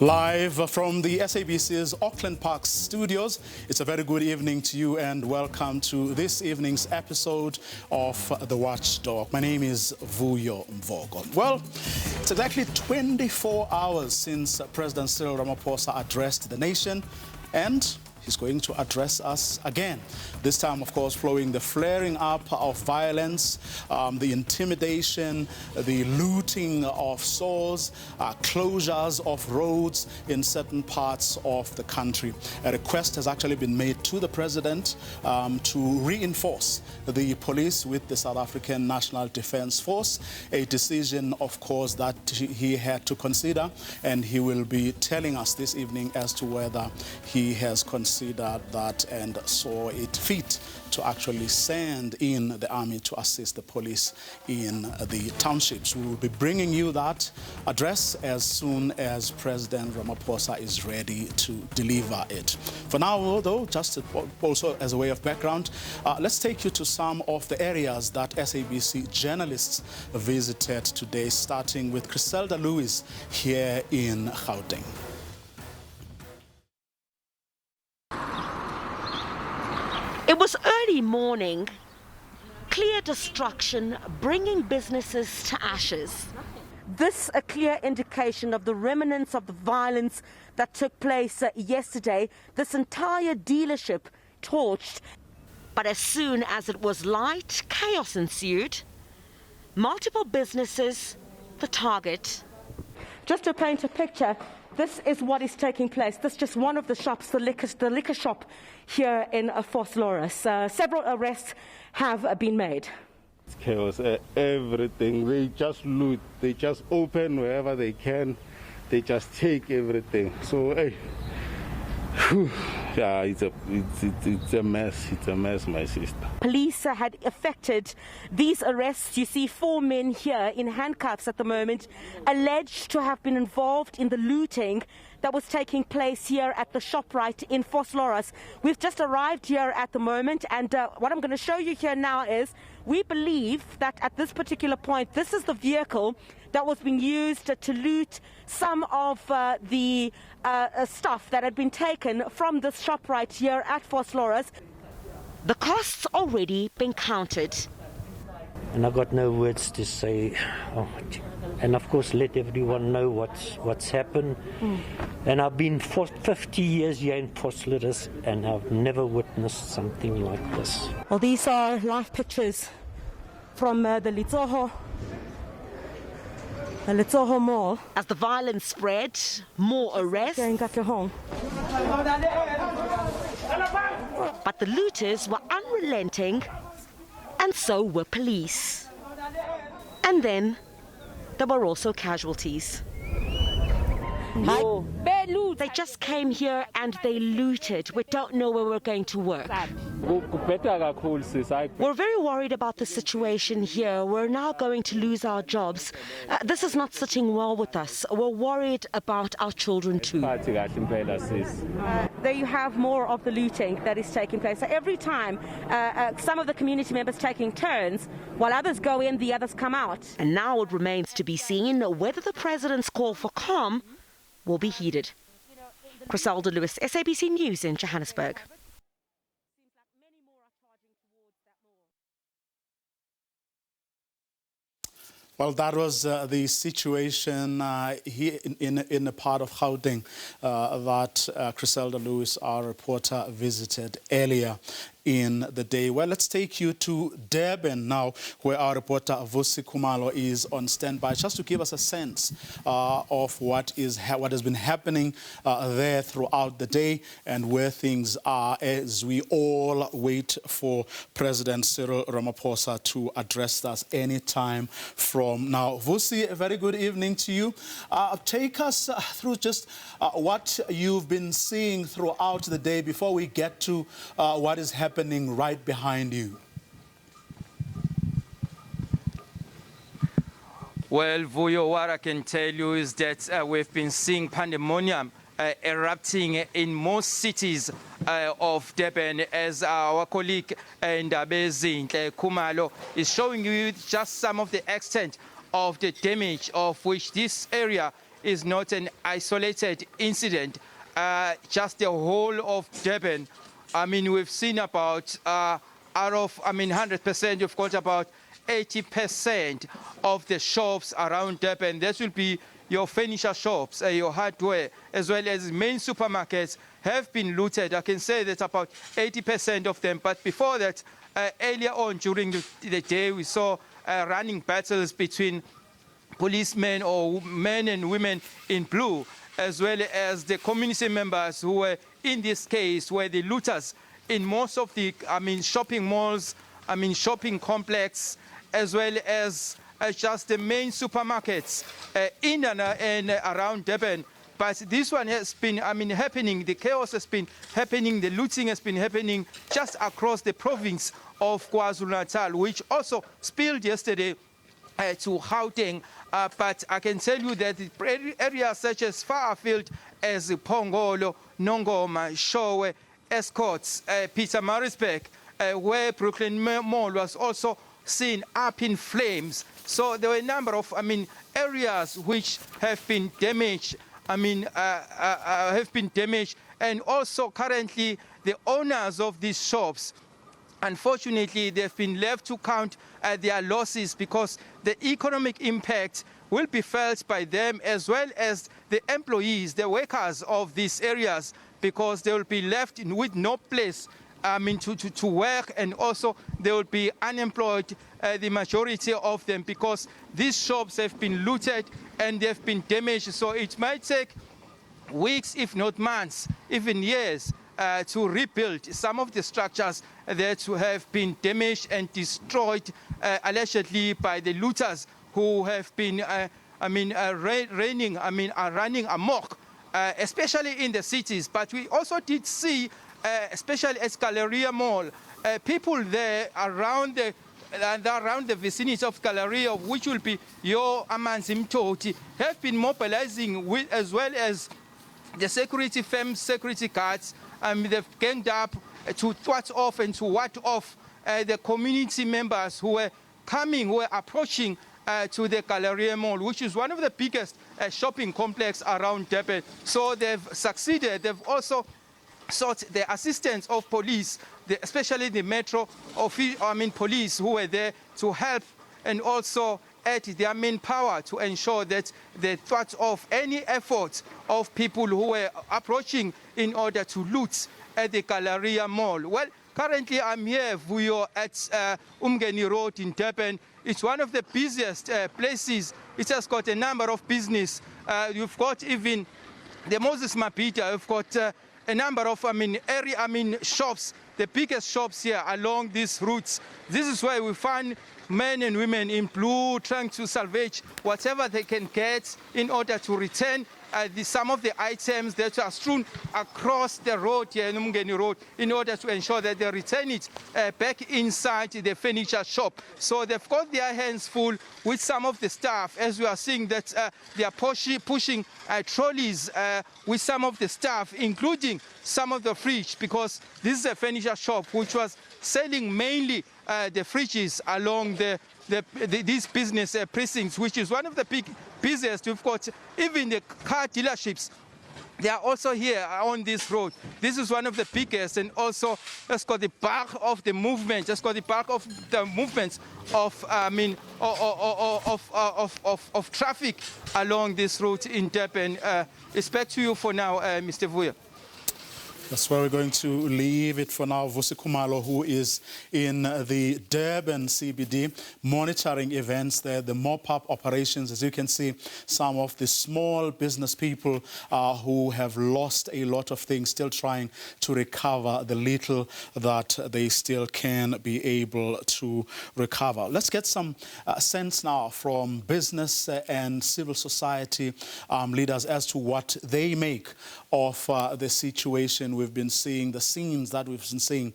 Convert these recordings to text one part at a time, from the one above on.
Live from the SABC's Auckland Park studios, it's a very good evening to you and welcome to this evening's episode of The Watchdog. My name is Vuyo Mvogo. Well, it's exactly 24 hours since President Cyril Ramaphosa addressed the nation, and he's going to address us again. This time, of course, following the flaring up of violence, the intimidation, the looting of stores, closures of roads in certain parts of the country. A request has actually been made to the president to reinforce the police with the South African National Defence Force, a decision, of course, that he had to consider, and he will be telling us this evening as to whether he has considered that and saw it fit to actually send in the army to assist the police in the townships. We will be bringing you that address as soon as President Ramaphosa is ready to deliver it. For now, though, just also as a way of background, let's take you to some of the areas that SABC journalists visited today, starting with Griselda Lewis here in Gauteng. It was early morning, clear destruction, bringing businesses to ashes. This a clear indication of the remnants of the violence that took place yesterday. This entire dealership torched. But as soon as it was light, chaos ensued. Multiple businesses, the target. Just to paint a picture, this is what is taking place. This is just one of the shops, the liquor shop here in Vosloorus. Several arrests have been made. It's chaos, everything. They just loot, they just open wherever they can, they just take everything. So, hey, yeah, it's a mess. It's a mess, my sister. Police had effected these arrests. You see 4 men here in handcuffs at the moment, alleged to have been involved in the looting that was taking place here at the ShopRite in Vosloorus. We've just arrived here at the moment, and what I'm going to show you here now is we believe that at this particular point, this is the vehicle that was being used to loot some of the stuff that had been taken from this ShopRite here at Vosloorus. The costs already been counted. And I got no words to say. And of course let everyone know what's happened. And I've been for 50 years here in Vosloorus and I've never witnessed something like this. Well, these are live pictures from the Letsoho Mall. As the violence spread, more arrests. But the looters were unrelenting, and so were police. And then there were also casualties. They just came here and they looted. We don't know where we're going to work. We're very worried about the situation here. We're now going to lose our jobs. This is not sitting well with us. We're worried about our children too. There you have more of the looting that is taking place. So every time some of the community members taking turns, while others go in, the others come out. And now it remains to be seen whether the president's call for calm will be heeded. Griselda Lewis, SABC News in Johannesburg. Well, that was the situation here in a part of Gauteng that Griselda Lewis, our reporter, visited earlier in the day. Well, let's take you to Durban now, where our reporter Vusi Khumalo is on standby, just to give us a sense of what has been happening there throughout the day and where things are as we all wait for President Cyril Ramaphosa to address us anytime from now. Vusi, a very good evening to you. Take us through just what you've been seeing throughout the day before we get to what is happening right behind you. Well, Vuyo, what I can tell you is that we've been seeing pandemonium erupting in most cities of Durban, as our colleague Ndabezinhle Khumalo is showing you just some of the extent of the damage of which this area is not an isolated incident. Just the whole of Durban, I mean, we've seen about, out of, 100%, you've got about 80% of the shops around Durban. This will be your furniture shops, your hardware, as well as main supermarkets have been looted. I can say that about 80% of them. But before that, earlier on during the day, we saw running battles between policemen or men and women in blue, as well as the community members who were, in this case, were the looters in most of the, shopping malls, shopping complex, as well as just the main supermarkets in and around Durban. But this one has been, happening. The chaos has been happening. The looting has been happening just across the province of KwaZulu-Natal, which also spilled yesterday to Gauteng. But I can tell you that areas such as far afield as Pongolo, Nongoma, Showe, Escorts, Pietermaritzburg, where Brooklyn Mall was also seen up in flames. So there were a number of, areas which have been damaged. Have been damaged, and also currently the owners of these shops, unfortunately, they've been left to count their losses because the economic impact will be felt by them as well as the employees, the workers of these areas, because they will be left with no place to work, and also they will be unemployed, the majority of them, because these shops have been looted and they've been damaged. So it might take weeks, if not months, even years, to rebuild some of the structures that have been damaged and destroyed, allegedly by the looters who have been, running amok, especially in the cities. But we also did see, especially at Galleria Mall, people there around the vicinity of Galleria, which will be your Amanzimtoti, have been mobilizing with, as well as the security firms, security guards. They've ganged up to thwart off and to ward off the community members who were approaching to the Galleria Mall, which is one of the biggest shopping complex around Durban. So they've succeeded. They've also sought the assistance of police, especially the metro police, who were there to help and also add their manpower to ensure that they thwart off any efforts of people who were approaching in order to loot at the Galleria Mall. Well, currently I'm here, Vuyo, at Umgeni Road in Durban. It's one of the busiest places. It has got a number of business. You've got even the Moses Mapita. You've got a number of shops, the biggest shops here along these routes. This is where we find men and women in blue trying to salvage whatever they can get in order to return some of the items that are strewn across the road here in Umgeni Road in order to ensure that they return it back inside the furniture shop. So they've got their hands full with some of the staff, as we are seeing that they are pushing trolleys with some of the staff, including some of the fridge, because this is a furniture shop which was selling mainly the fridges along these business precincts, which is one of the busiest. We've got even the car dealerships. They are also here on this road. This is one of the biggest, and also let's got the bulk of the movement. Just got the bulk of the movements of of traffic along this route in Durban. It's back to you for now, Mr. Vuyo. That's where we're going to leave it for now. Vusi Khumalo, who is in the Durban CBD, monitoring events there, the mop-up operations. As you can see, some of the small business people who have lost a lot of things, still trying to recover the little that they still can be able to recover. Let's get some sense now from business and civil society leaders as to what they make of the situation. We've been seeing the scenes that we've been seeing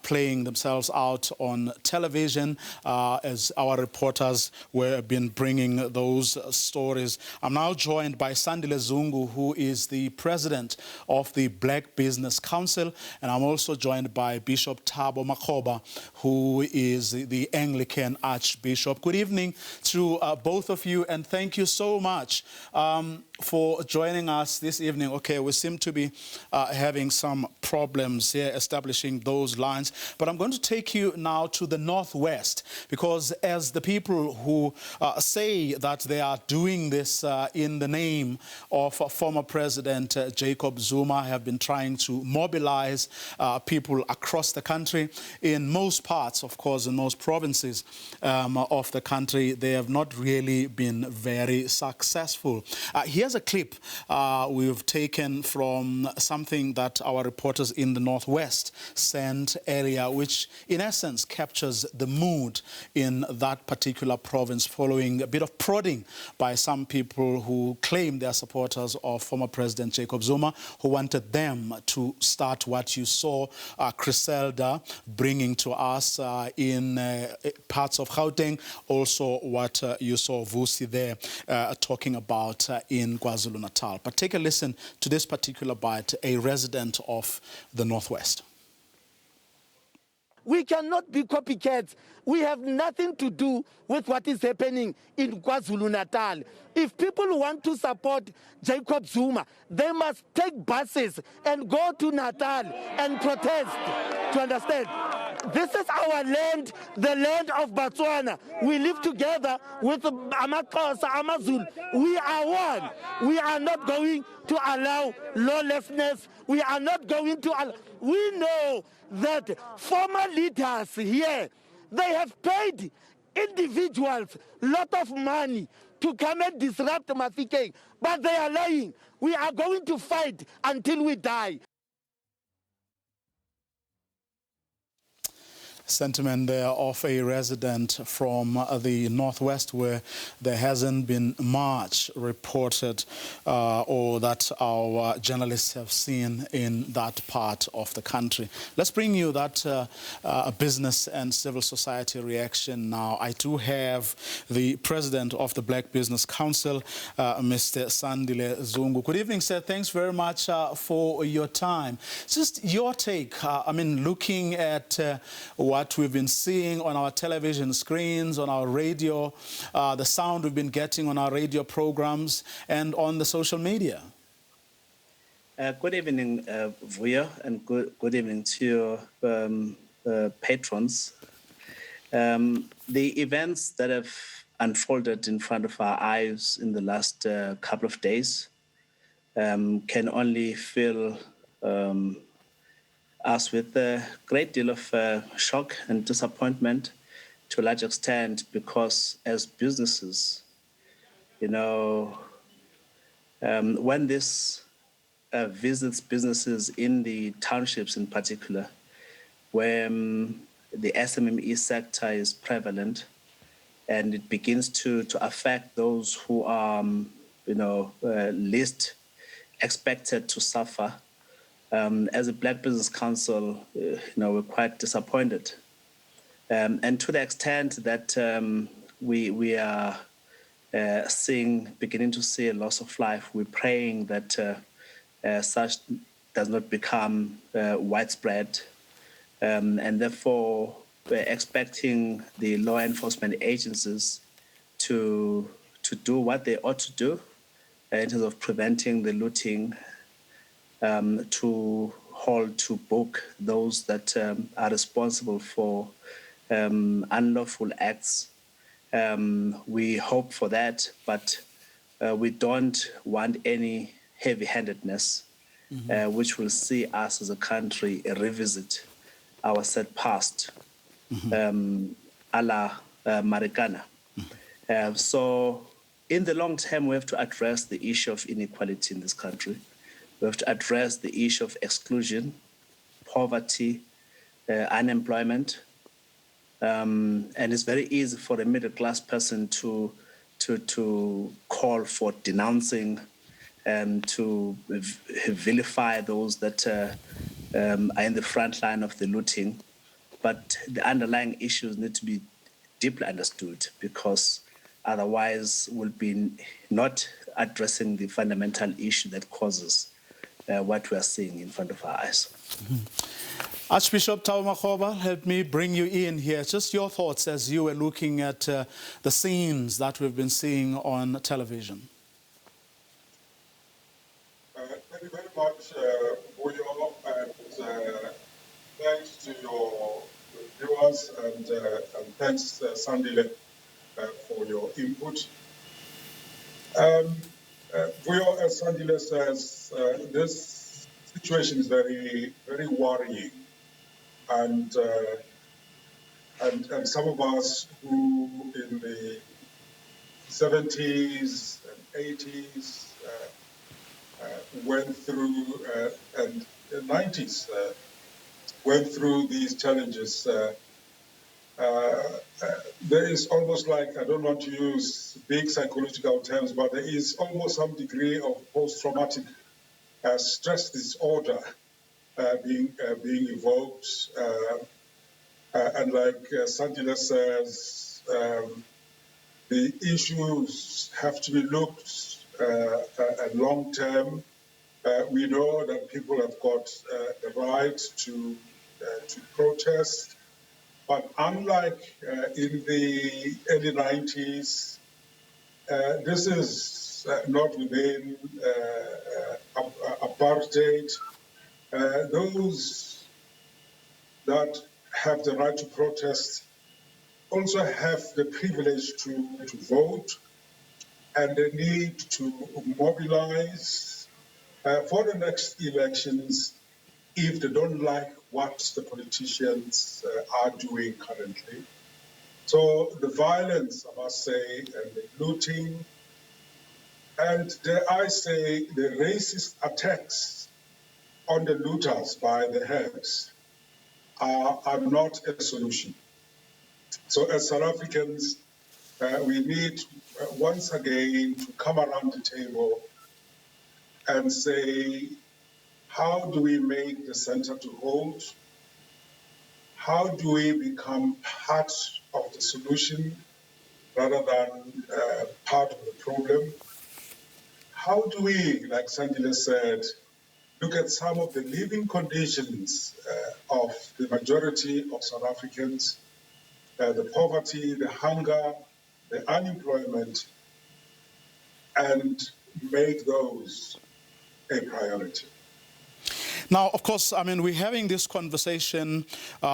playing themselves out on television as our reporters were been bringing those stories. I'm now joined by Sandile Zungu, who is the president of the Black Business Council, and I'm also joined by Bishop Thabo Makgoba, who is the Anglican Archbishop. Good evening to both of you, and thank you so much for joining us this evening. Okay, we seem to be having some problems here establishing those lines, but I'm going to take you now to the Northwest, because as the people who say that they are doing this in the name of former President Jacob Zuma have been trying to mobilize people across the country. In most parts, of course, in most provinces of the country, they have not really been very successful. Here's a clip we've taken from something that our reporters in the Northwest sent earlier, which in essence captures the mood in that particular province following a bit of prodding by some people who claim they are supporters of former President Jacob Zuma, who wanted them to start what you saw Griselda bringing to us in parts of Gauteng, also what you saw Vusi there talking about in KwaZulu-Natal. But take a listen to this particular bite, a resident of the Northwest. We cannot be copycats. We have nothing to do with what is happening in KwaZulu-Natal. If people want to support Jacob Zuma, they must take buses and go to Natal and protest. To understand? This is our land, the land of Botswana. We live together with Amaxhosa, Amazulu. We are one. We are not going to allow lawlessness. We are not going to allow. We know that former leaders here, they have paid individuals a lot of money to come and disrupt Mafikeng, but they are lying. We are going to fight until we die. Sentiment there of a resident from the Northwest, where there hasn't been much reported or that our journalists have seen in that part of the country. Let's bring you that business and civil society reaction now. I do have the president of the Black Business Council, Mr. Sandile Zungu. Good evening, sir. Thanks very much for your time. Just your take, I mean, looking at what we've been seeing on our television screens, on our radio, the sound we've been getting on our radio programs and on the social media. Good evening, Vuyo, and good evening to your patrons. The events that have unfolded in front of our eyes in the last couple of days can only fill us with a great deal of shock and disappointment to a large extent, because as businesses, you know, when this visits businesses in the townships in particular, where the SMME sector is prevalent, and it begins to affect those who are, you know, least expected to suffer. As a Black Business Council, you know, we're quite disappointed. And to the extent that we are beginning to see a loss of life, we're praying that such does not become widespread. And therefore, we're expecting the law enforcement agencies to do what they ought to do in terms of preventing the looting, to hold to book those that are responsible for unlawful acts. We hope for that, but we don't want any heavy-handedness, which will see us as a country revisit our set past, a la Marikana. So in the long term, we have to address the issue of inequality in this country. We have to address the issue of exclusion, poverty, unemployment. And it's very easy for a middle-class person to call for denouncing and to vilify those that are in the front line of the looting. But the underlying issues need to be deeply understood, because otherwise we'll be not addressing the fundamental issue that causes what we are seeing in front of our eyes. Archbishop Thabo Makgoba, help me bring you in here. Just your thoughts as you were looking at the scenes that we've been seeing on television. Thank you very much, Vuyo, and thanks to your viewers, and thanks, Sandile, for your input. Vuyo, as Sandile says, this situation is very, very worrying, and some of us who in the 70s and 80s went through, and the 90s went through these challenges. There is almost like, I don't want to use big psychological terms, but there is almost some degree of post-traumatic stress disorder being evoked. And like Sandile says, the issues have to be looked at long term. We know that people have got the right to protest, but unlike in the early 90s, this is not within apartheid. Those that have the right to protest also have the privilege to vote, and they need to mobilize for the next elections if they don't like what the politicians are doing currently. So the violence, I must say, and the looting, and dare I say, the racist attacks on the looters by the heads are not a solution. So as South Africans, we need once again to come around the table and say, how do we make the center to hold? How do we become part of the solution rather than part of the problem? How do we, like Sandile said, look at some of the living conditions of the majority of South Africans, the poverty, the hunger, the unemployment, and make those a priority? Now, of course, I mean, we're having this conversation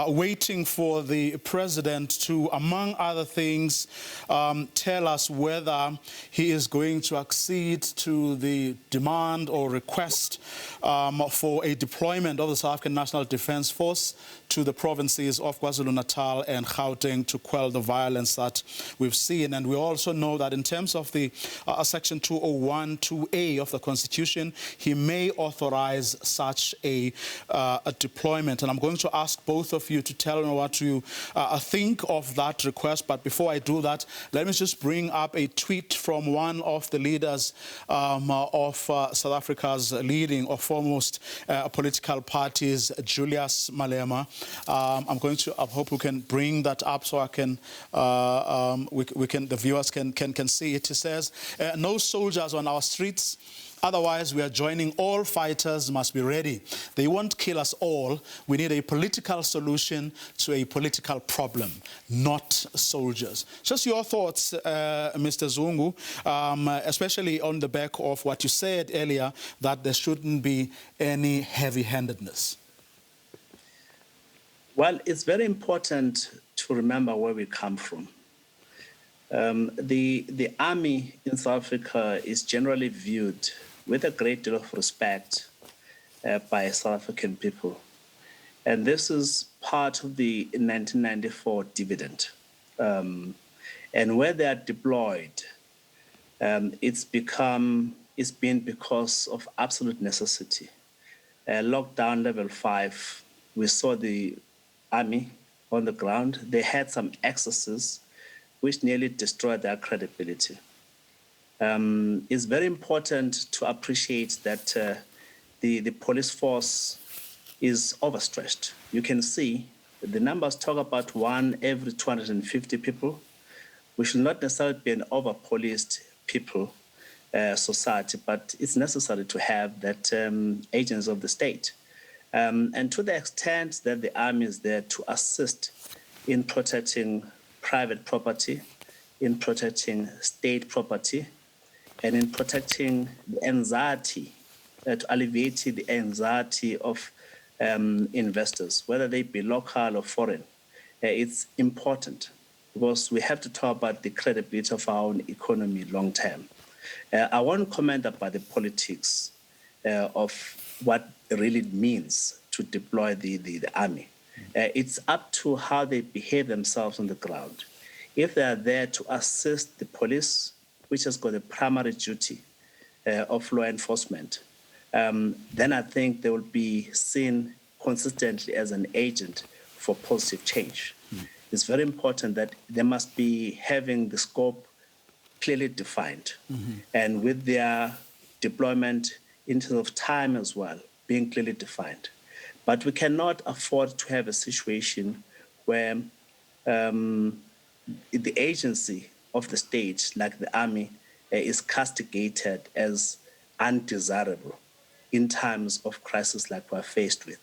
waiting for the president to, among other things, tell us whether he is going to accede to the demand or request for a deployment of the South African National Defence Force to the provinces of KwaZulu-Natal and Gauteng to quell the violence that we've seen. And we also know that in terms of the Section 201(2)(a) of the Constitution, he may authorize such a deployment. And I'm going to ask both of you to tell me what you think of that request. But before I do that, let me just bring up a tweet from one of the leaders of South Africa's leading or foremost political parties, Julius Malema. I hope we can bring that up so I can, the viewers can see it. It says, no soldiers on our streets. Otherwise, we are joining. All fighters must be ready. They won't kill us all. We need a political solution to a political problem, not soldiers. Just your thoughts, Mr. Zungu, especially on the back of what you said earlier, that there shouldn't be any heavy-handedness. Well, it's very important to remember where we come from. The army in South Africa is generally viewed with a great deal of respect by South African people. And this is part of the 1994 dividend. And where they are deployed, it's been because of absolute necessity. Lockdown level 5, we saw the army on the ground. They had some excesses which nearly destroyed their credibility. It's very important to appreciate that the police force is overstretched. You can see the numbers talk about 1 every 250 people. We should not necessarily be an over-policed people society, but it's necessary to have that agents of the state. And to the extent that the army is there to assist in protecting private property, in protecting state property, and in protecting the anxiety to alleviate the anxiety of investors, whether they be local or foreign. It's important because we have to talk about the credibility of our own economy long term. I won't comment about the politics of what it really means to deploy the army. It's up to how they behave themselves on the ground. If they are there to assist the police, which has got a primary duty of law enforcement, then I think they will be seen consistently as an agent for positive change. It's very important that they must be having the scope clearly defined, and with their deployment in terms of time as well, being clearly defined. But we cannot afford to have a situation where the agency of the state, like the army, is castigated as undesirable in times of crisis like we're faced with.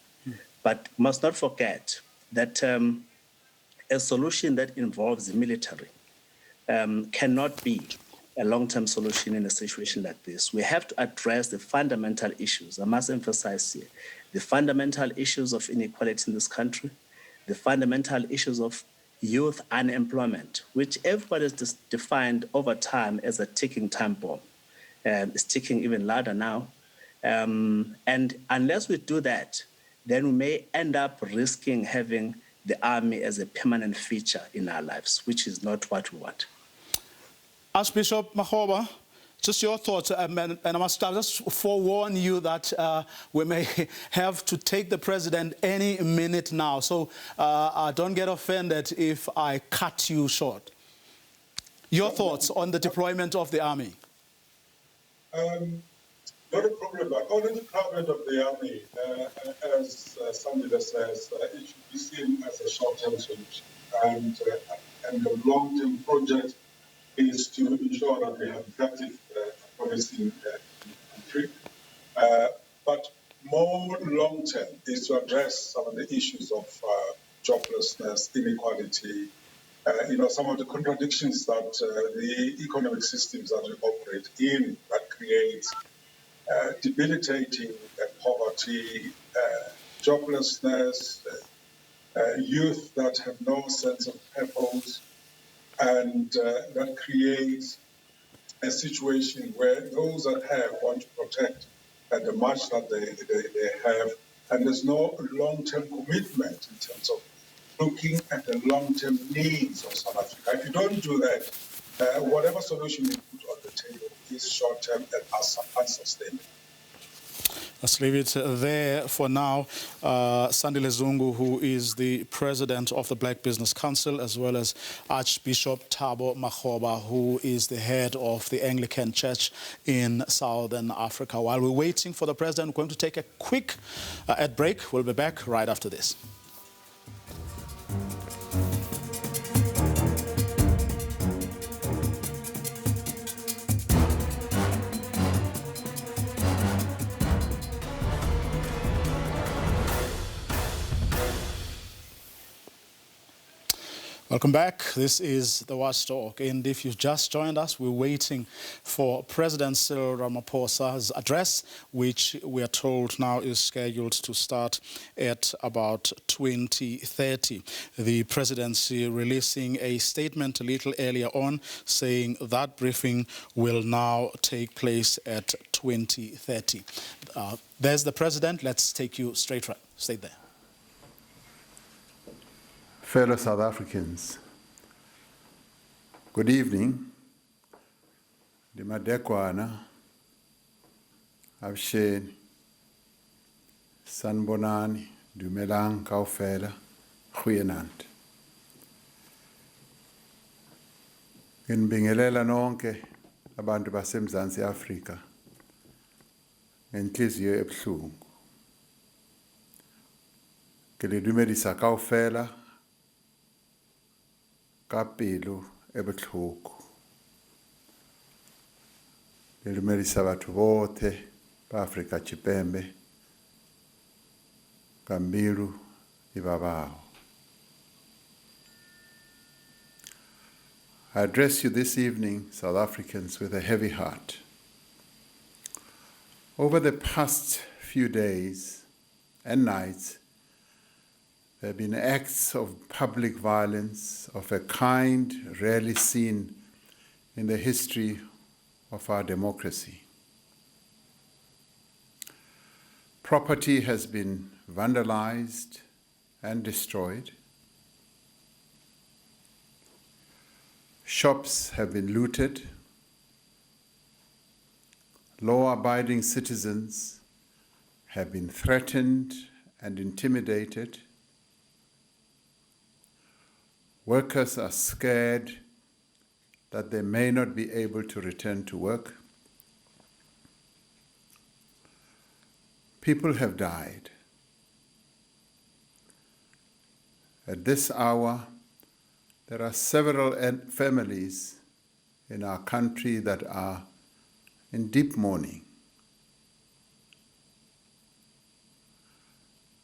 But must not forget that a solution that involves the military cannot be a long-term solution in a situation like this. We have to address the fundamental issues. I must emphasize here, the fundamental issues of inequality in this country, the fundamental issues of youth unemployment, which everybody has defined over time as a ticking time bomb. It's ticking even louder now. And unless we do that, then we may end up risking having the army as a permanent feature in our lives, which is not what we want. Archbishop Makgoba, just your thoughts, and I must just forewarn you that we may have to take the president any minute now. So don't get offended if I cut you short. Your thoughts on the deployment of the army? Not a problem, but on the deployment of the army, as Sandile says, it should be seen as a short-term solution. And the long-term project is to ensure that we have effective policy in the country. But more long-term is to address some of the issues of joblessness, inequality, some of the contradictions that the economic systems that we operate in that create debilitating poverty, joblessness, youth that have no sense of purpose, and that creates a situation where those that have want to protect the much that they have, and there's no long-term commitment in terms of looking at the long-term needs of South Africa. If you don't do that, whatever solution you put on the table is short-term and unsustainable. Let's leave it there for now. Sandile Zungu, who is the president of the Black Business Council, as well as Archbishop Thabo Makgoba, who is the head of the Anglican Church in Southern Africa. While we're waiting for the president, we're going to take a quick ad break. We'll be back right after this. Welcome back. This is the Watchdog, and if you've just joined us, we're waiting for President Cyril Ramaphosa's address, which we are told now is scheduled to start at about 20:30. The presidency releasing a statement a little earlier on saying that briefing will now take place at 20:30. There's the president. Let's take you straight right. Stay there. Fellow South Africans, good evening. Dimadekwana, Avsheni, Sanbonani, Dumelang, Kaufela, Goeienaand. Nginibingelela nonke abantu baseMzantsi Afrika ngenhliziyo ebuhlungu. Ngilidumedisa kaufela kapelo ebuhlungu. Ngilidumedisa batho bote ba Afrika Tshipembe kambilu ibabao. I address you this evening, South Africans, with a heavy heart. Over the past few days and nights, there have been acts of public violence of a kind rarely seen in the history of our democracy. Property has been vandalized and destroyed. Shops have been looted. Law-abiding citizens have been threatened and intimidated. Workers are scared that they may not be able to return to work. People have died. At this hour, there are several families in our country that are in deep mourning.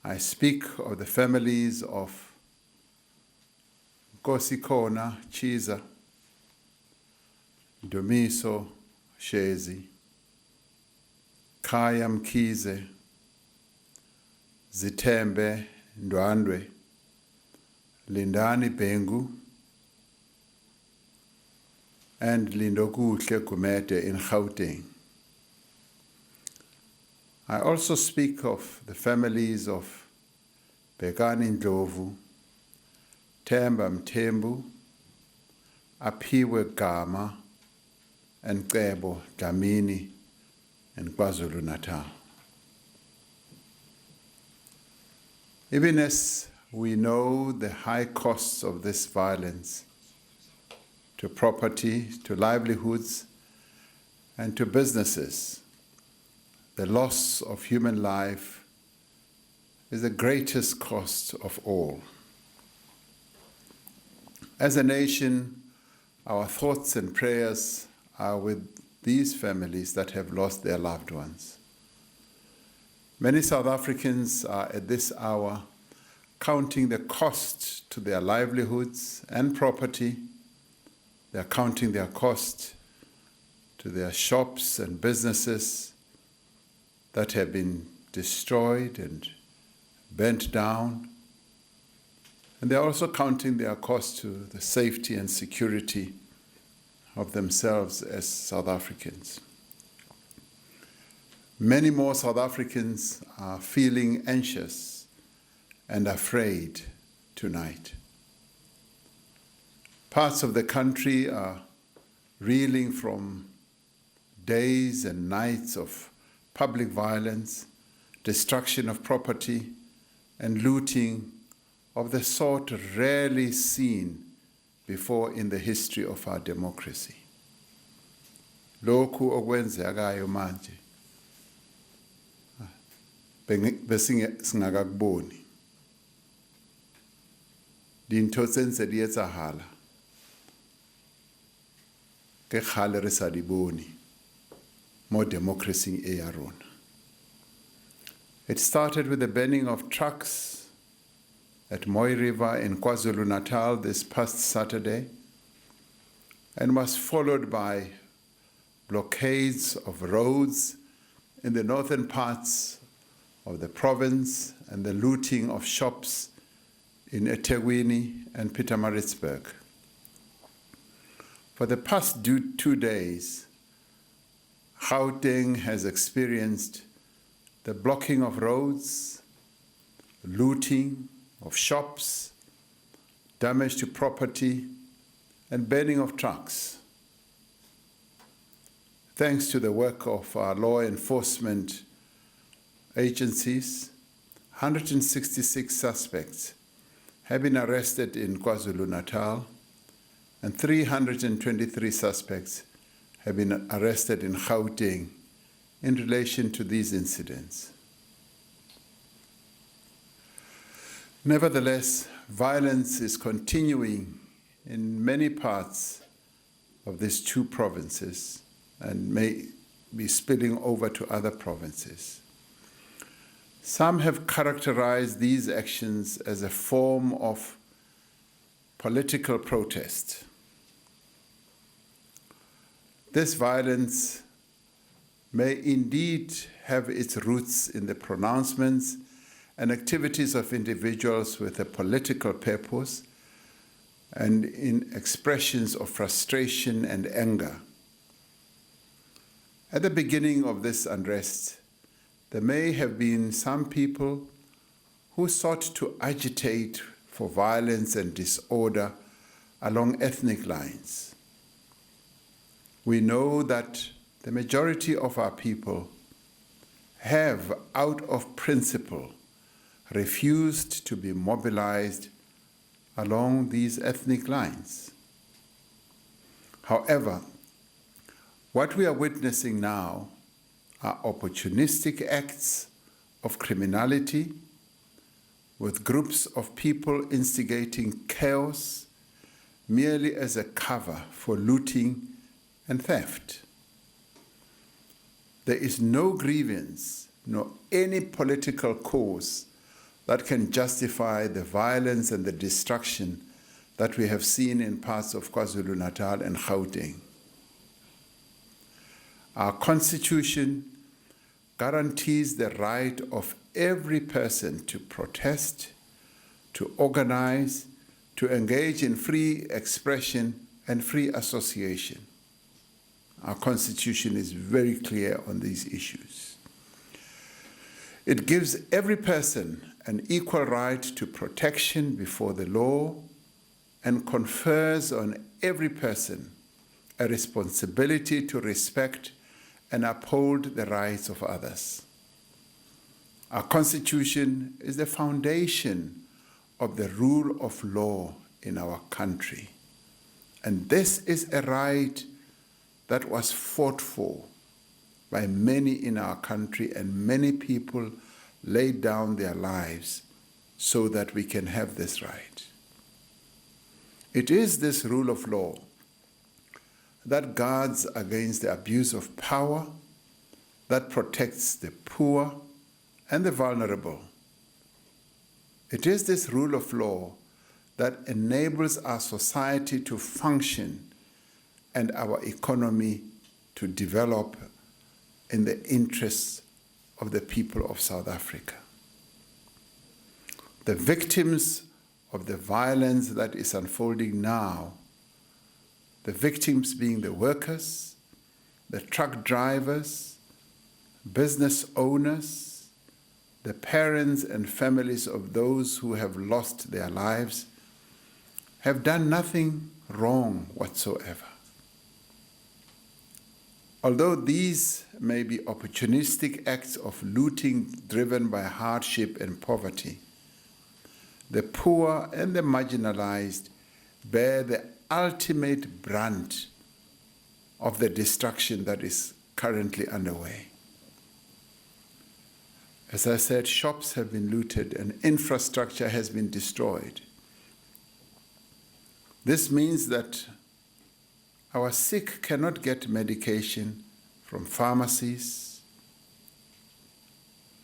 I speak of the families of Nkosikona Chiza, Domiso Shezi, Kaya Mkize, Zitembe Ndwandwe, Lindani Bengu, and Lindokuhle Kumete in Gauteng. I also speak of the families of Bekani Ndlovu, Themba Mthembu, Aphiwe Gama, and Cebo Dlamini in KwaZulu-Natal. Even as we know the high costs of this violence to property, to livelihoods, and to businesses, the loss of human life is the greatest cost of all. As a nation, our thoughts and prayers are with these families that have lost their loved ones. Many South Africans are at this hour counting the cost to their livelihoods and property. They're counting their cost to their shops and businesses that have been destroyed and burnt down. And they're also counting their cost to the safety and security of themselves as South Africans. Many more South Africans are feeling anxious and afraid tonight. Parts of the country are reeling from days and nights of public violence, destruction of property, and looting of the sort rarely seen before in the history of our democracy. Lokhu okwenzekayo manje besingakakuboni. Dintho tse ntse di etsahala ke kgale re sa di bone mo democracy e ya rona. It started with the burning of trucks at Moy River in KwaZulu-Natal this past Saturday, and was followed by blockades of roads in the northern parts of the province and the looting of shops in eThekwini and Pietermaritzburg. For the past 2 days, Gauteng has experienced the blocking of roads, looting of shops, damage to property, and burning of trucks. Thanks to the work of our law enforcement agencies, 166 suspects have been arrested in KwaZulu-Natal, and 323 suspects have been arrested in Gauteng in relation to these incidents. Nevertheless, violence is continuing in many parts of these 2 provinces and may be spilling over to other provinces. Some have characterized these actions as a form of political protest. This violence may indeed have its roots in the pronouncements and activities of individuals with a political purpose and in expressions of frustration and anger. At the beginning of this unrest, there may have been some people who sought to agitate for violence and disorder along ethnic lines. We know that the majority of our people have, out of principle, refused to be mobilized along these ethnic lines. However, what we are witnessing now are opportunistic acts of criminality with groups of people instigating chaos merely as a cover for looting and theft. There is no grievance nor any political cause that can justify the violence and the destruction that we have seen in parts of KwaZulu-Natal and Gauteng. Our Constitution guarantees the right of every person to protest, to organize, to engage in free expression and free association. Our Constitution is very clear on these issues. It gives every person an equal right to protection before the law and confers on every person a responsibility to respect and uphold the rights of others. Our Constitution is the foundation of the rule of law in our country. And this is a right that was fought for by many in our country, and many people laid down their lives so that we can have this right. It is this rule of law that guards against the abuse of power, that protects the poor and the vulnerable. It is this rule of law that enables our society to function and our economy to develop in the interests of the people of South Africa. The victims of the violence that is unfolding now, the victims being the workers, the truck drivers, business owners, the parents and families of those who have lost their lives, have done nothing wrong whatsoever. Although these may be opportunistic acts of looting driven by hardship and poverty, the poor and the marginalized bear the ultimate brunt of the destruction that is currently underway. As I said, shops have been looted and infrastructure has been destroyed. This means that our sick cannot get medication from pharmacies.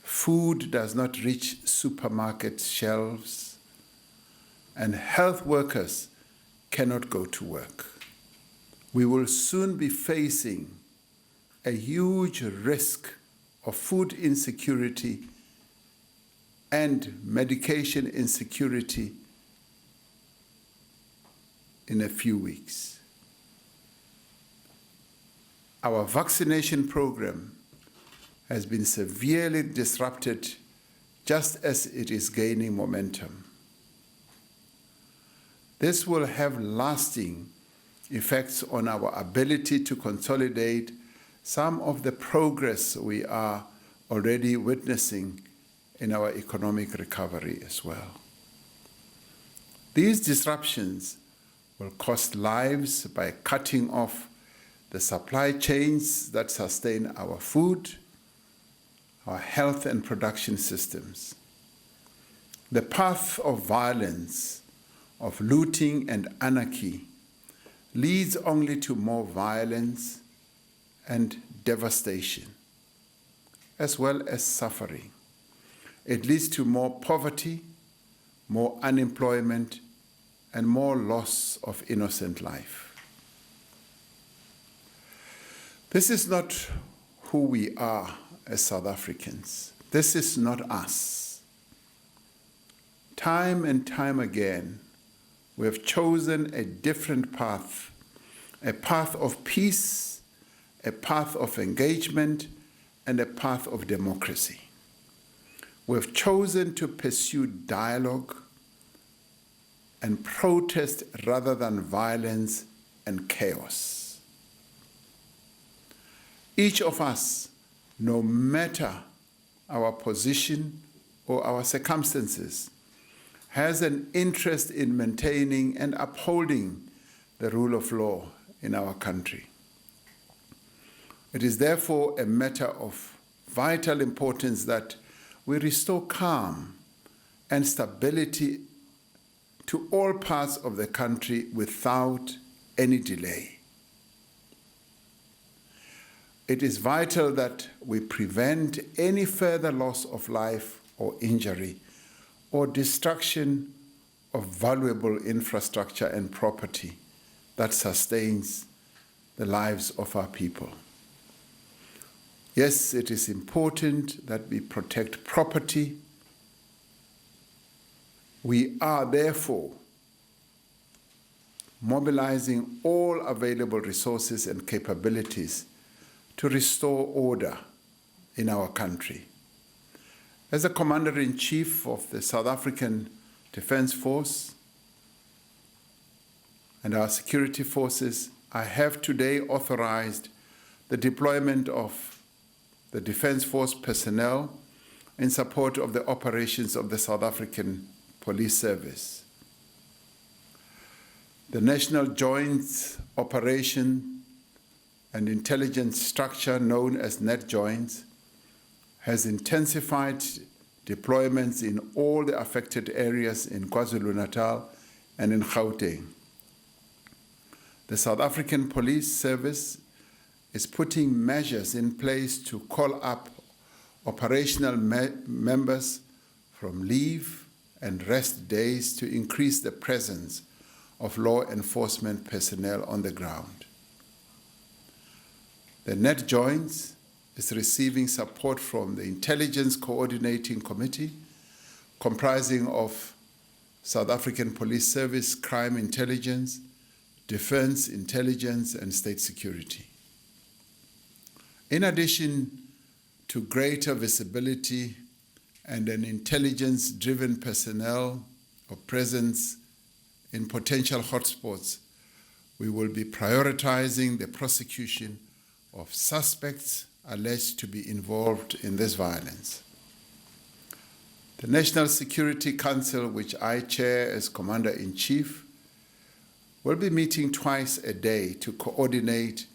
Food does not reach supermarket shelves, and health workers cannot go to work. We will soon be facing a huge risk of food insecurity and medication insecurity in a few weeks. Our vaccination program has been severely disrupted just as it is gaining momentum. This will have lasting effects on our ability to consolidate some of the progress we are already witnessing in our economic recovery as well. These disruptions will cost lives by cutting off the supply chains that sustain our food, our health and production systems. The path of violence, of looting and anarchy, leads only to more violence and devastation, as well as suffering. It leads to more poverty, more unemployment, and more loss of innocent life. This is not who we are as South Africans. This is not us. Time and time again, we have chosen a different path, a path of peace, a path of engagement, and a path of democracy. We have chosen to pursue dialogue and protest rather than violence and chaos. Each of us, no matter our position or our circumstances, has an interest in maintaining and upholding the rule of law in our country. It is therefore a matter of vital importance that we restore calm and stability to all parts of the country without any delay. It is vital that we prevent any further loss of life or injury or destruction of valuable infrastructure and property that sustains the lives of our people. Yes, it is important that we protect property. We are therefore mobilizing all available resources and capabilities to restore order in our country. As the Commander-in-Chief of the South African Defence Force and our security forces, I have today authorized the deployment of the Defence Force personnel in support of the operations of the South African Police Service. The National Joint Operation and Intelligence Structure, known as NetJoints, has intensified deployments in all the affected areas in KwaZulu-Natal and in Gauteng. The South African Police Service is putting measures in place to call up operational members from leave and rest days to increase the presence of law enforcement personnel on the ground. The NetJoints is receiving support from the Intelligence Coordinating Committee, comprising of South African Police Service, Crime Intelligence, Defense Intelligence, and State Security. In addition to greater visibility and an intelligence-driven personnel or presence in potential hotspots, we will be prioritizing the prosecution of suspects alleged to be involved in this violence. The National Security Council, which I chair as Commander-in-Chief, will be meeting twice a day to coordinate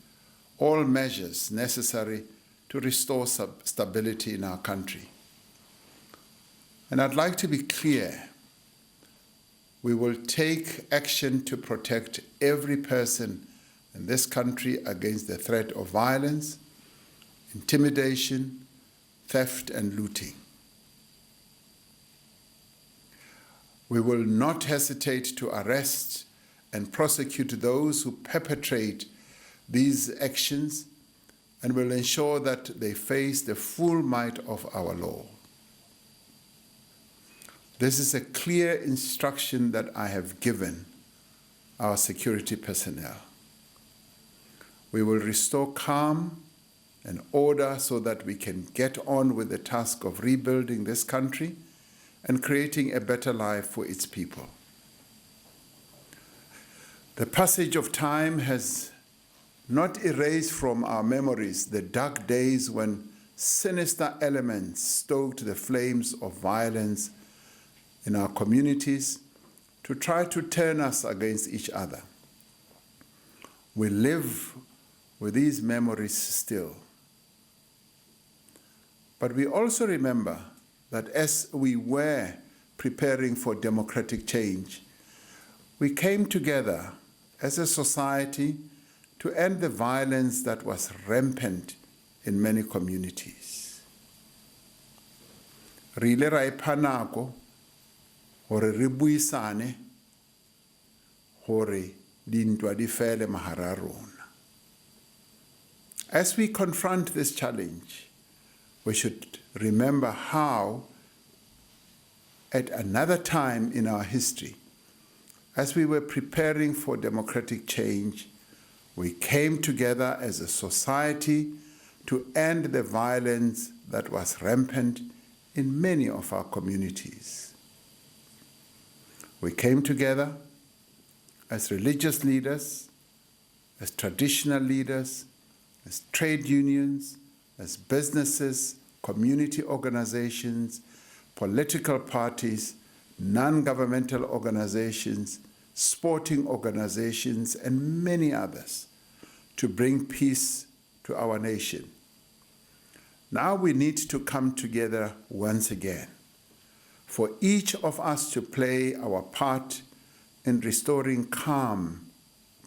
all measures necessary to restore stability in our country. And I'd like to be clear, we will take action to protect every person in this country against the threat of violence, intimidation, theft, and looting. We will not hesitate to arrest and prosecute those who perpetrate these actions and will ensure that they face the full might of our law. This is a clear instruction that I have given our security personnel. We will restore calm and order so that we can get on with the task of rebuilding this country and creating a better life for its people. The passage of time has not erased from our memories the dark days when sinister elements stoked the flames of violence in our communities to try to turn us against each other. We live with these memories still. But we also remember that as we were preparing for democratic change, we came together as a society to end the violence that was rampant in many communities. Re ile ra ipha nako hore re buisane hore dintwa di fele mahara rona. As we confront this challenge, we should remember how, at another time in our history, as we were preparing for democratic change, we came together as a society to end the violence that was rampant in many of our communities. We came together as religious leaders, as traditional leaders, as trade unions, as businesses, community organizations, political parties, non-governmental organizations, sporting organizations, and many others to bring peace to our nation. Now we need to come together once again, for each of us to play our part in restoring calm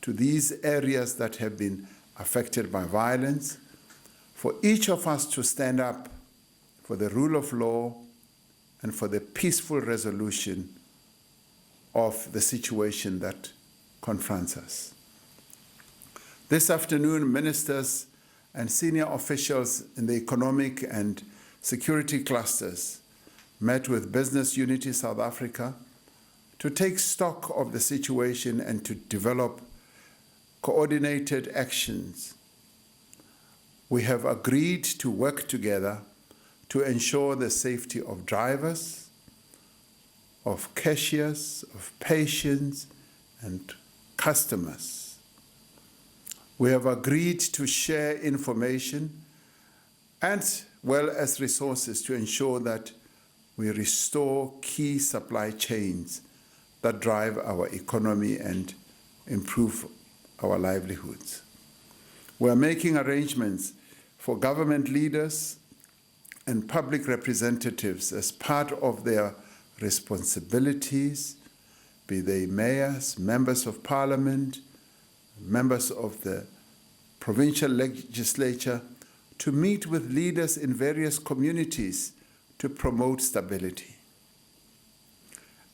to these areas that have been affected by violence, for each of us to stand up for the rule of law and for the peaceful resolution of the situation that confronts us. This afternoon, ministers and senior officials in the economic and security clusters met with Business Unity South Africa to take stock of the situation and to develop coordinated actions. We have agreed to work together to ensure the safety of drivers, of cashiers, of patients, and customers. We have agreed to share information as well as resources to ensure that we restore key supply chains that drive our economy and improve our livelihoods. We are making arrangements for government leaders and public representatives as part of their responsibilities, be they mayors, members of parliament, members of the provincial legislature, to meet with leaders in various communities to promote stability.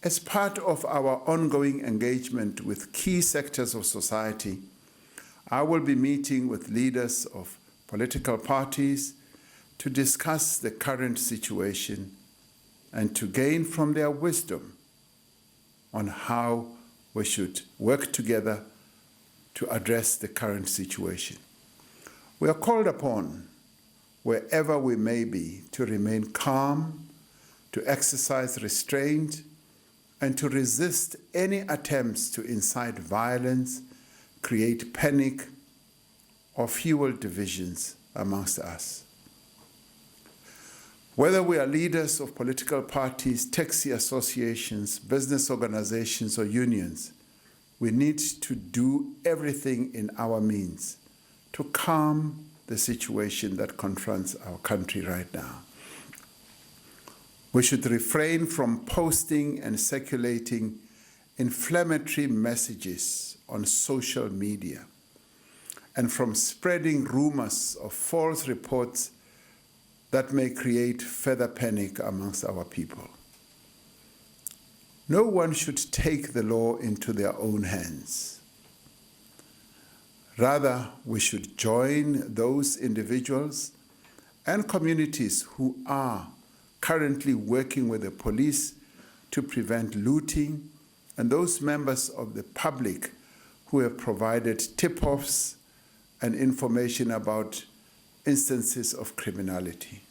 As part of our ongoing engagement with key sectors of society, I will be meeting with leaders of political parties to discuss the current situation and to gain from their wisdom on how we should work together to address the current situation. We are called upon, wherever we may be, to remain calm, to exercise restraint, and to resist any attempts to incite violence, create panic, or fuel divisions amongst us. Whether we are leaders of political parties, taxi associations, business organizations, or unions, we need to do everything in our means to calm the situation that confronts our country right now. We should refrain from posting and circulating inflammatory messages on social media and from spreading rumors of false reports that may create further panic amongst our people. No one should take the law into their own hands. Rather, we should join those individuals and communities who are currently working with the police to prevent looting, and those members of the public who have provided tip-offs and information about instances of criminality.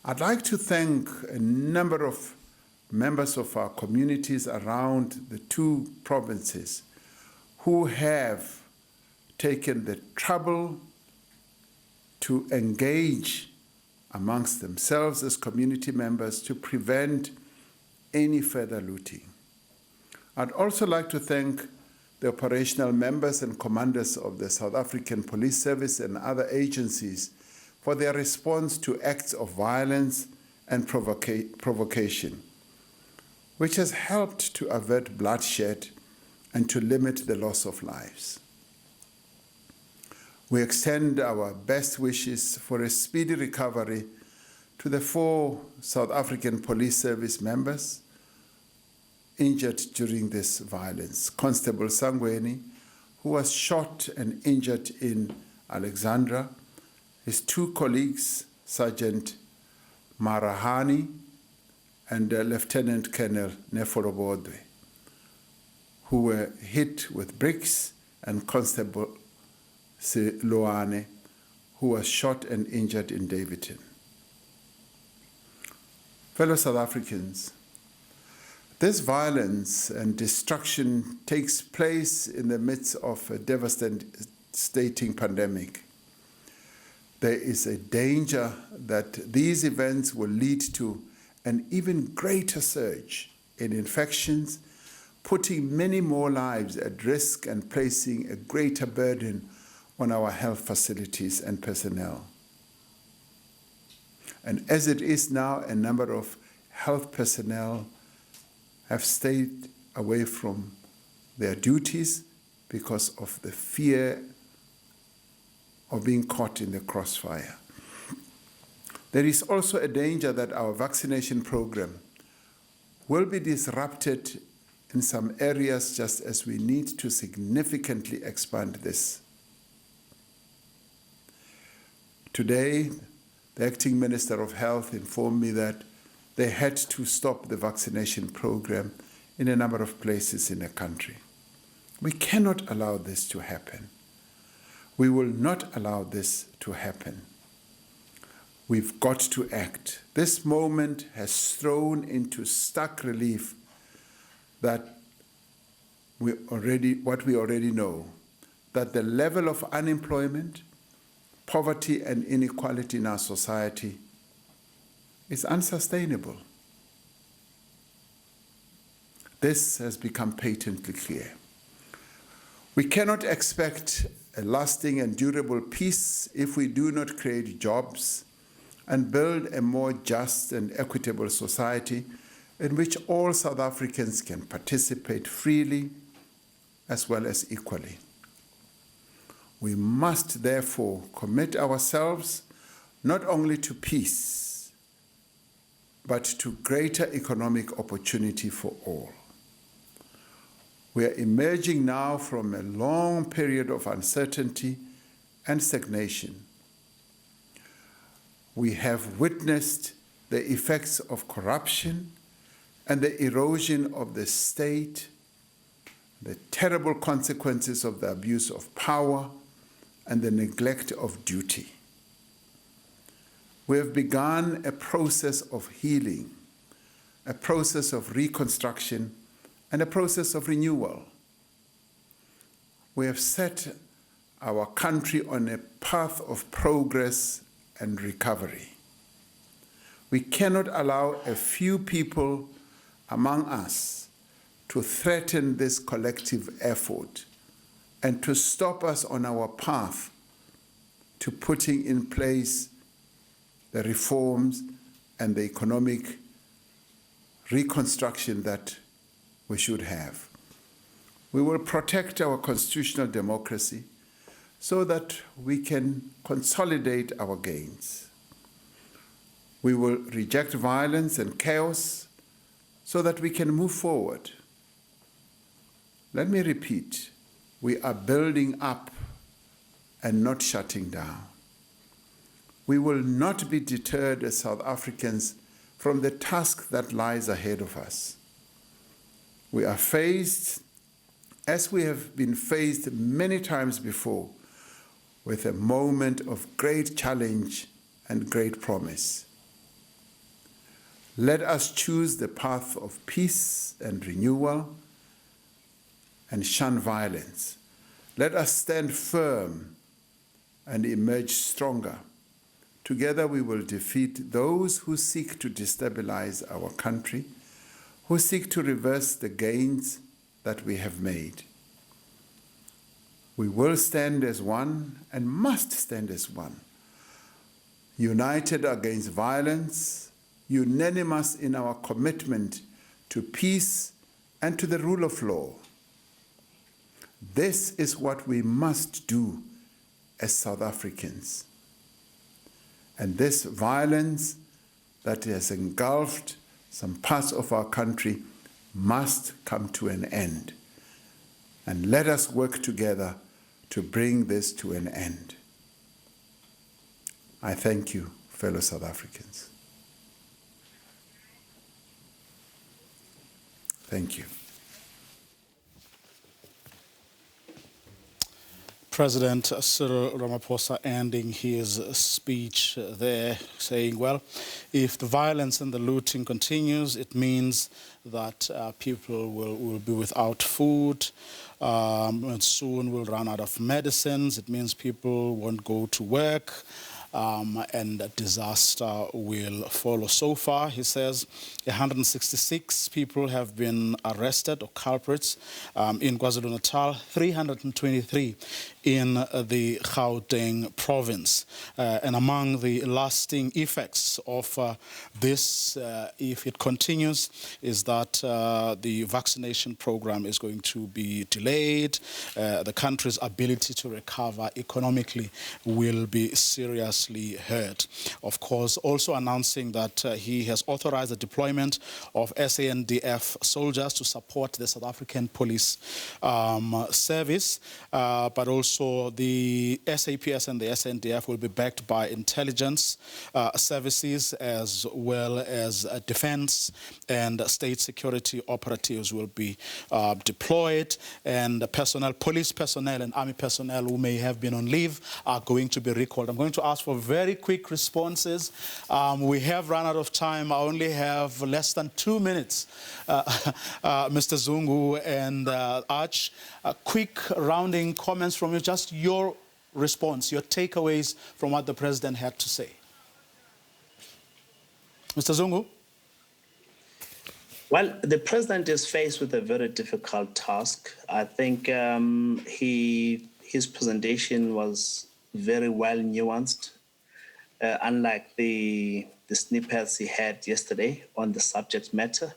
I'd like to thank a number of members of our communities around the two provinces who have taken the trouble to engage amongst themselves as community members to prevent any further looting. I'd also like to thank the operational members and commanders of the South African Police Service and other agencies for their response to acts of violence and provocation, which has helped to avert bloodshed and to limit the loss of lives. We extend our best wishes for a speedy recovery to the 4 South African Police Service members injured during this violence. Constable Sangweni, who was shot and injured in Alexandra, his two colleagues, Sergeant Marahani and Lieutenant Colonel Nefolobodwe, who were hit with bricks, and Constable Siloane, who was shot and injured in Davidton. Fellow South Africans, this violence and destruction takes place in the midst of a devastating pandemic. There is a danger that these events will lead to an even greater surge in infections, putting many more lives at risk and placing a greater burden on our health facilities and personnel. And as it is now, a number of health personnel have stayed away from their duties because of the fear of being caught in the crossfire. There is also a danger that our vaccination program will be disrupted in some areas, just as we need to significantly expand this. Today, the Acting Minister of Health informed me that they had to stop the vaccination program in a number of places in the country. We cannot allow this to happen. We will not allow this to happen. We've got to act. This moment has thrown into stark relief that what we already know, that the level of unemployment, poverty, and inequality in our society is unsustainable. This has become patently clear. We cannot expect a lasting and durable peace if we do not create jobs and build a more just and equitable society in which all South Africans can participate freely as well as equally. We must therefore commit ourselves not only to peace, but to greater economic opportunity for all. We are emerging now from a long period of uncertainty and stagnation. We have witnessed the effects of corruption and the erosion of the state, the terrible consequences of the abuse of power, and the neglect of duty. We have begun a process of healing, a process of reconstruction, and a process of renewal. We have set our country on a path of progress and recovery. We cannot allow a few people among us to threaten this collective effort and to stop us on our path to putting in place the reforms and the economic reconstruction that we should have. We will protect our constitutional democracy so that we can consolidate our gains. We will reject violence and chaos so that we can move forward. Let me repeat, we are building up and not shutting down. We will not be deterred as South Africans from the task that lies ahead of us. We are faced, as we have been faced many times before, with a moment of great challenge and great promise. Let us choose the path of peace and renewal and shun violence. Let us stand firm and emerge stronger. Together we will defeat those who seek to destabilize our country, who seek to reverse the gains that we have made. We will stand as one and must stand as one, united against violence, unanimous in our commitment to peace and to the rule of law. This is what we must do as South Africans. And this violence that has engulfed some parts of our country must come to an end. And let us work together to bring this to an end. I thank you, fellow South Africans. Thank you. President Cyril Ramaphosa ending his speech there, saying, well, if the violence and the looting continues, it means that people will be without food, and soon will run out of medicines. It means people won't go to work, and a disaster will follow. So far, he says, 166 people have been arrested, or culprits, in KwaZulu-Natal, 323 in the Gauteng province. And among the lasting effects of this, if it continues, is that the vaccination program is going to be delayed. The country's ability to recover economically will be seriously hurt. Of course, also announcing that he has authorized the deployment of SANDF soldiers to support the South African Police Service, but also the SAPS and the SANDF will be backed by intelligence services, as well as defense and state security operatives will be deployed, and personnel, police personnel and army personnel who may have been on leave are going to be recalled. I'm going to ask for very quick responses. We have run out of time. I only have less than 2 minutes. Mr. Zungu and Arch, quick rounding comments from you, just your response, your takeaways from what the president had to say. Mr. Zungu? Well, the president is faced with a very difficult task. I think his presentation was very well nuanced, unlike the snippets he had yesterday on the subject matter.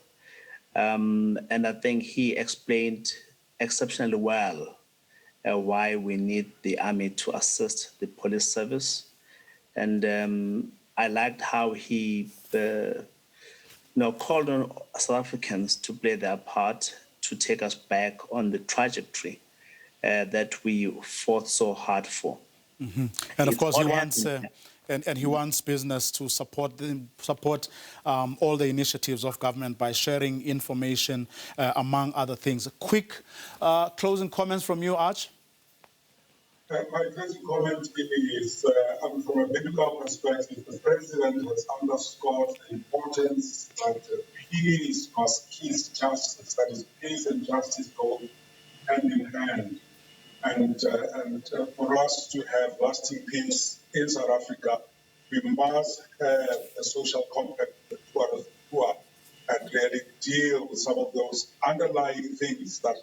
And I think he explained exceptionally well why we need the army to assist the police service. And I liked how he called on South Africans to play their part to take us back on the trajectory that we fought so hard for. Mm-hmm. And of course, he wants and he wants business to support all the initiatives of government by sharing information, among other things. Quick closing comments from you, Arch. My closing comment is, from a biblical perspective, the president has underscored the importance that peace must kiss justice, that is, peace and justice go hand in hand. And for us to have lasting peace in South Africa, we must have a social compact with the poor and really deal with some of those underlying things that,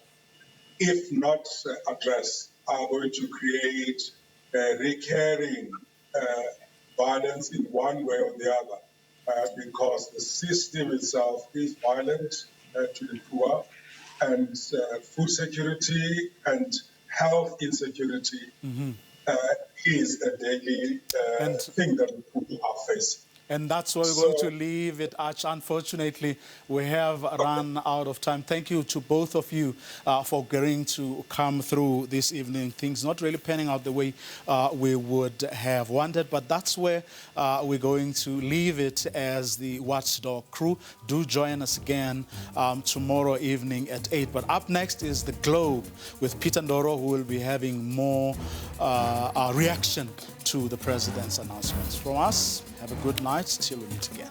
if not addressed, are going to create recurring violence in one way or the other, because the system itself is violent to the poor, and food security and health insecurity is a daily thing that people are facing. And that's where we're going to leave it, Arch. Unfortunately, we have run out of time. Thank you to both of you for agreeing to come through this evening. Things not really panning out the way we would have wanted, but that's where we're going to leave it as the Watchdog crew. Do join us again tomorrow evening at 8. But up next is The Globe with Peter Ndoro, who will be having more reaction to the president's announcements. From us, have a good night till we meet again.